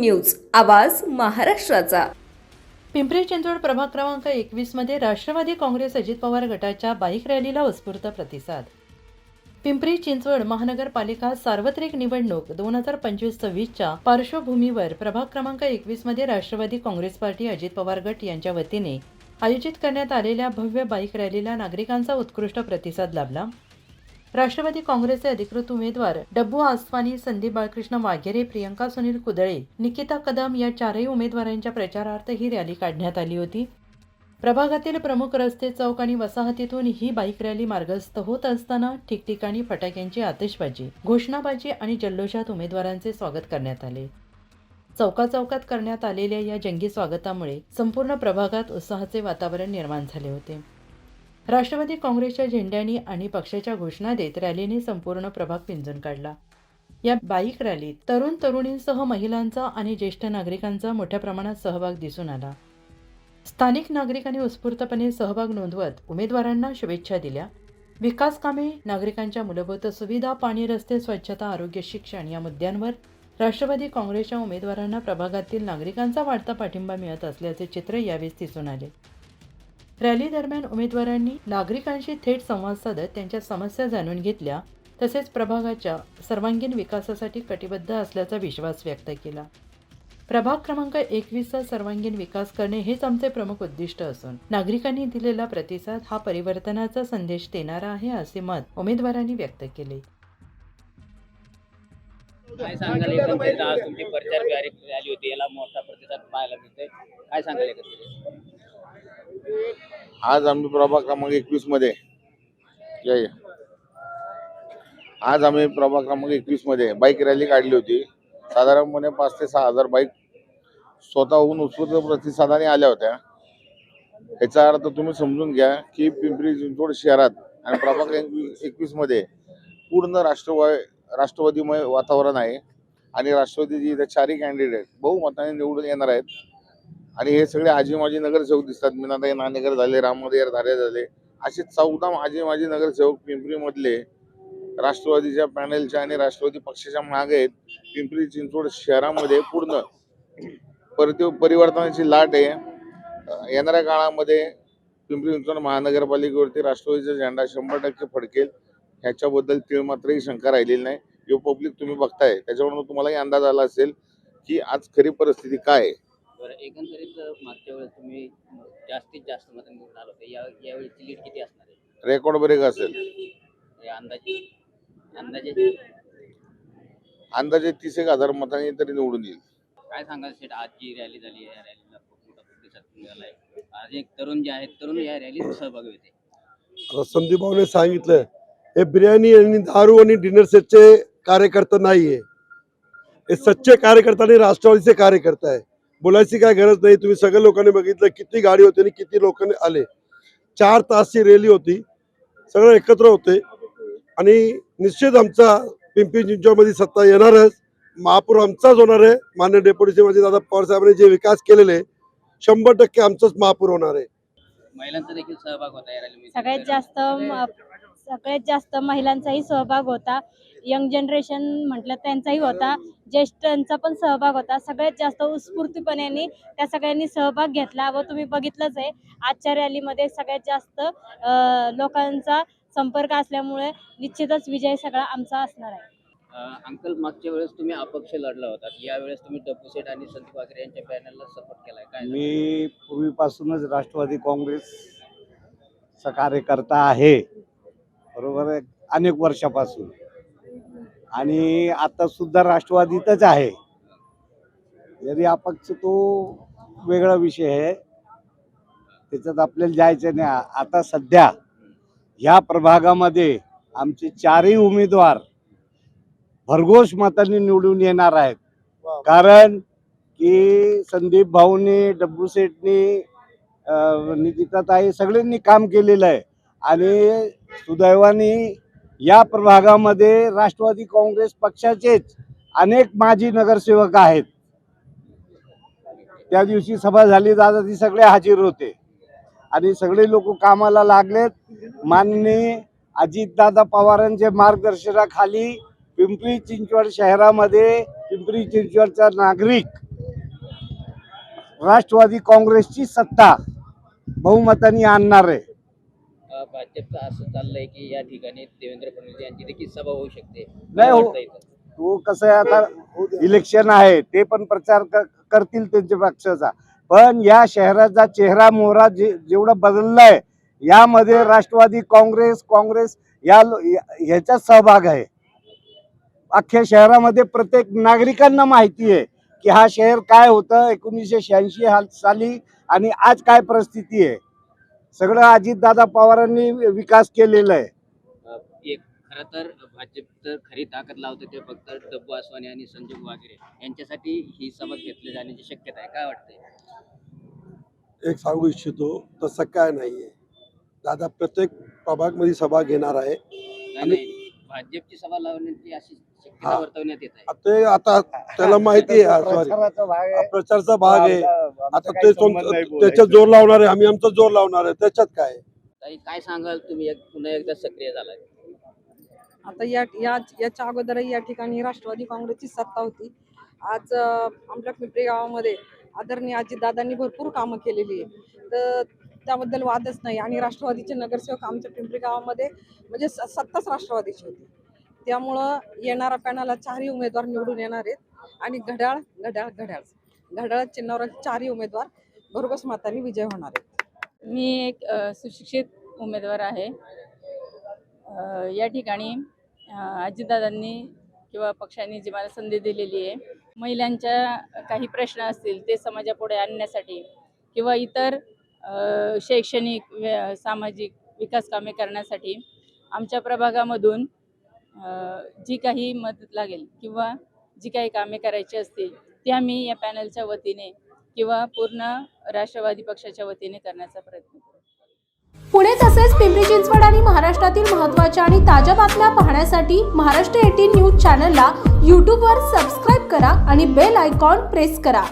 News, आवाज महाराष्ट्राचा। पिंपरी चिंचवड प्रभाग क्रमांक 21 मध्ये राष्ट्रवादी काँग्रेस अजित पवार गटाच्या बाईक रॅलीला उत्स्फूर्त प्रतिसाद। पिंपरी चिंचवड महानगरपालिका सार्वत्रिक निवडणूक 2025-26च्या पार्श्वभूमीवर प्रभाग क्रमांक 21 मध्ये राष्ट्रवादी काँग्रेस पार्टी अजित पवार गट यांच्या वतीने आयोजित करण्यात आलेल्या भव्य बाईक रॅलीला नागरिकांचा उत्कृष्ट प्रतिसाद लाभला। राष्ट्रवादी काँग्रेसचे अधिकृत उमेदवार डब्बू आसवानी, संदीप बाळकृष्ण वाघेरे, प्रियंका सुनील कुदळे, निकिता कदम या चारही उमेदवारांच्या प्रचारार्थ ही रॅली काढण्यात आली होती। प्रभागातील प्रमुख रस्ते, चौक आणि वसाहतीतून ही बाईक रॅली मार्गस्थ होत असताना ठिकठिकाणी फटाक्यांची आतिषबाजी, घोषणाबाजी आणि जल्लोषात उमेदवारांचे स्वागत करण्यात आले। चौकाचौकात करण्यात आलेल्या या जंगी स्वागतामुळे संपूर्ण प्रभागात उत्साहाचे वातावरण निर्माण झाले होते। राष्ट्रवादी काँग्रेसच्या झेंड्यानी आणि पक्षाच्या घोषणा देत रॅलीने संपूर्ण प्रभाग पिंजून काढला। या बाईक रॅलीत तरुण तरुणींसह महिलांचा आणि ज्येष्ठ नागरिकांचा मोठ्या प्रमाणात सहभाग दिसून आला। स्थानिक नागरिकांनी उत्स्फूर्तपणे सहभाग नोंदवत उमेदवारांना शुभेच्छा दिल्या। विकास कामे, नागरिकांच्या मूलभूत सुविधा, पाणी, रस्ते, स्वच्छता, आरोग्य, शिक्षण या मुद्द्यांवर राष्ट्रवादी काँग्रेसच्या उमेदवारांना प्रभागातील नागरिकांचा वाढता पाठिंबा मिळत असल्याचे चित्र यावेळी दिसून आले। रॅली दरम्यान उमेदवारांनी नागरिकांशी थेट संवाद साधत त्यांच्या समस्या जाणून घेतल्या, तसेच प्रभागाच्या सर्वांगीण विकासासाठी कटिबद्ध असल्याचा विश्वास व्यक्त केला। प्रभाग क्रमांक 21चा सर्वांगीण विकास करणे हेच आमचे प्रमुख उद्दिष्ट असून नागरिकांनी दिलेला प्रतिसाद हा परिवर्तनाचा संदेश देणारा आहे, असे मत उमेदवारांनी व्यक्त केले। काय सांगाल, एकंदरीत आज तुमची प्रचार रॅली होती, याला मोठा प्रतिसाद पाहायला मिळतोय, काय सांगाल एकंदरीत? आज आम्ही प्रभाग क्रमांक 21 मध्ये आज आम्ही प्रभाग क्रमांक 21 मध्ये बाईक रॅली काढली होती। साधारणपणे 5 ते 6 हजार बाईक स्वतःहून उत्स्फूर्त प्रतिसादाने आल्या होत्या। याचा अर्थ तुम्ही समजून घ्या की पिंपरी चिंचवड शहरात आणि प्रभाग 21 मध्ये पूर्ण राष्ट्रवादीमय वातावरण आहे आणि राष्ट्रवादीची इथे चारही कॅन्डिडेट बहुमताने निवडून येणार आहेत। आणि हे सगळे आजी माजी नगरसेवक दिसतात। मीनाताई नाणेकर झाले, रामोदय धारे झाले, असे 14 आजी माजी नगरसेवक पिंपरी मधले राष्ट्रवादीच्या पॅनलच्या आणि राष्ट्रवादी पक्षाच्या मागे आहेत। पिंपरी चिंचवड शहरामध्ये पूर्ण परिवर्तनाची लाट आहे। येणाऱ्या काळामध्ये पिंपरी चिंचवड महानगरपालिकेवरती राष्ट्रवादीचा झेंडा 100% फडकेल, ह्याच्याबद्दल तीळ मात्रही शंका राहिलेली नाही। यो पब्लिक तुम्ही बघताय, त्याच्यावरून तुम्हालाही अंदाज आला असेल की आज खरी परिस्थिती काय आहे। एकंदरीत मागच्या वेळेस तुम्ही जास्तीत जास्त मतं निवडून आलो होते, यावेळेची लीड किती असणार आहे? रेकॉर्ड ब्रेक असेल। अंदाजे 30,000 मतांनी तरी निवडून येईल। काय सांगाल शेठ, आज जी रॅली झाली या रॅलीला खूप मोठा प्रतिसाद मिळाला आहे। आज एक तरुण जे आहेत, तरुण या रॅलीत सहभागी होते। संदीप भाऊने सांगितलं, हे बिर्याणी आणि दारू आणि डिनर सेटचे कार्यकर्ता नाहीये, हे सच्चे कार्यकर्ता आणि राष्ट्रवादीचे कार्यकर्ता आहे। बोलायची काय गरज नाही। तुम्ही सगळ्या लोकांनी बघितलं किती गाडी होती आणि किती लोकांनी आले। 4 तासची रॅली होती, सगळे एकत्र होते आणि निश्चित आमचा पिंपरी चिंचवडमध्ये सत्ता येणारच। महापौर आमचाच होणार आहे। माननीय डेप्युटी म्हणजे दादा पवार साहेबांनी जे विकास केलेले 100% आमचाच महापौर होणार आहे। महिलांचा देखील सहभाग होता या रॅलीमध्ये? सगळ्यात जास्त महिलांचाही सहभाग होता। यंग जनरेशन म्हटलं त्यांचाही होता, ज्येष्ठांचा पण सहभाग होता। सगळ्यात जास्त उत्स्फूर्तपणे त्या सगळ्यांनी सहभाग घेतला व तुम्ही बघितलंच आहे आजच्या रॅलीमध्ये सगळ्यात जास्त लोकांचा संपर्क असल्यामुळे निश्चितच विजय सगळा आमचा असणार आहे। अंकल, मागच्या वेळेस तुम्ही अपक्ष लढला होता, यावेळेस तुम्ही डब्बू सेठ आणि संदीप वाघेरे यांच्या पॅनलला सपोर्ट केलाय, काय? मी पूर्वीपासूनच राष्ट्रवादी काँग्रेसचा कार्यकर्ता आहे, बरोबर आहे, अनेक वर्षापासून, आणि आता सुद्धा राष्ट्रवादीतच आहे। जरी अपक्ष तो वेगळा विषय आहे, त्याच्यात आपल्याला जायचं नाही। आता सध्या ह्या प्रभागामध्ये आमचे चारही उमेदवार भरघोस मतांनी निवडून येणार आहेत। कारण की संदीप भाऊनी, डब्बू सेठनी, निकिताताई सगळ्यांनी काम केलेलं आहे आणि सुदैवाने या प्रभागामध्ये राष्ट्रवादी काँग्रेस पक्षाचेच अनेक माजी नगरसेवक आहेत। त्या दिवशी सभा झाली, दादा ती सगळे हजर होते आणि सगळे लोक कामाला लागलेत। माननीय अजितदादा पवारांच्या मार्गदर्शनाखाली पिंपरी चिंचवड शहरामध्ये पिंपरी चिंचवडचा नागरिक राष्ट्रवादी काँग्रेसची सत्ता बहुमताने आणणार आहे. भाजपचं असं चाललंय की या ठिकाणी देवेंद्र फडणवीस यांची देखील सभा होऊ शकते. नाही काय हो. वाटतं इथं? तो कसं आहे, आता इलेक्शन आहे, ते पण प्रचार करतील त्यांच्या पक्षाचा, पण या शहराचा चेहरा मोहरा जेवढा बदललाय, यामध्ये राष्ट्रवादी काँग्रेस ह्याचा सहभाग आहे. अख्ख्या शहरामध्ये प्रत्येक नागरिकांना माहिती आहे की हा शहर काय होतं 1986 साली आणि आज काय परिस्थिती आहे. सगळं अजितदादा पवारांनी विकास केलेला आहे. एक खरं तर भाजप तर खरी ताकद लावते ते फक्त डब्बू आसवानी आणि संजोग वागेरे यांच्यासाठी ही सभा घेतली जाण्याची शक्यता आहे. काय वाटतंय? एक सांगू इच्छितो, तसं काय नाहीये. दादा प्रत्येक प्रभागमध्ये सभा घेणार आहे. नाही, भाजपची सभा लावण्याची अशी शक्यता वर्तवण्यात येत आहे. आता त्याला माहिती आहे, सॉरी, प्रचाराचा भाग आहे. प्रचारचा भाग आहे. आमचा आता काही ते संबंध नाही बोलायचं. त्याच्यात जोर लावणार आहे, आम्ही आमचा जोर लावणार आहे. त्याच्यात काय ताई, काय सांगाल तुम्ही पुन्हा एकदा सक्रिय झालाय? आता याच्या अगोदरही या ठिकाणी राष्ट्रवादी काँग्रेसची सत्ता होती. आज आमच्या पिंपरी गावामध्ये आदरणीय अजितदादांनी भरपूर कामं केलेली आहे, तर त्याबद्दल वादच नाही. आणि राष्ट्रवादीचे नगरसेवक आमच्या पिंपरी गावामध्ये म्हणजे सत्ताच राष्ट्रवादीची होती. त्यामुळं येणाऱ्या पॅनलला 4ही उमेदवार निवडून येणार आहेत आणि घड्याळ चिन्हावर 4ही उमेदवार भरघोस मतांनी विजय होणार आहेत. मी एक सुशिक्षित उमेदवार आहे. या ठिकाणी अजितदादांनी किंवा पक्षांनी जी मला संधी दिलेली आहे, महिलांच्या काही प्रश्न असतील ते समाजापुढे आणण्यासाठी किंवा इतर शैक्षणिक सामाजिक विकास कामे करण्यासाठी आमच्या प्रभागामधून जी काही मदत लागेल किंवा जी काही कामे करायची असतील ती आम्ही या पॅनलच्या वतीने किंवा पूर्ण राष्ट्रवादी पक्षाच्या वतीने करण्याचा प्रयत्न करू. पुणे तसेच पिंपरी चिंचवड आणि महाराष्ट्रातील महत्त्वाच्या आणि ताज्या बातम्या पाहण्यासाठी महाराष्ट्र 18 न्यूज चॅनलला यूट्यूबवर सबस्क्राईब करा आणि बेल आयकॉन प्रेस करा.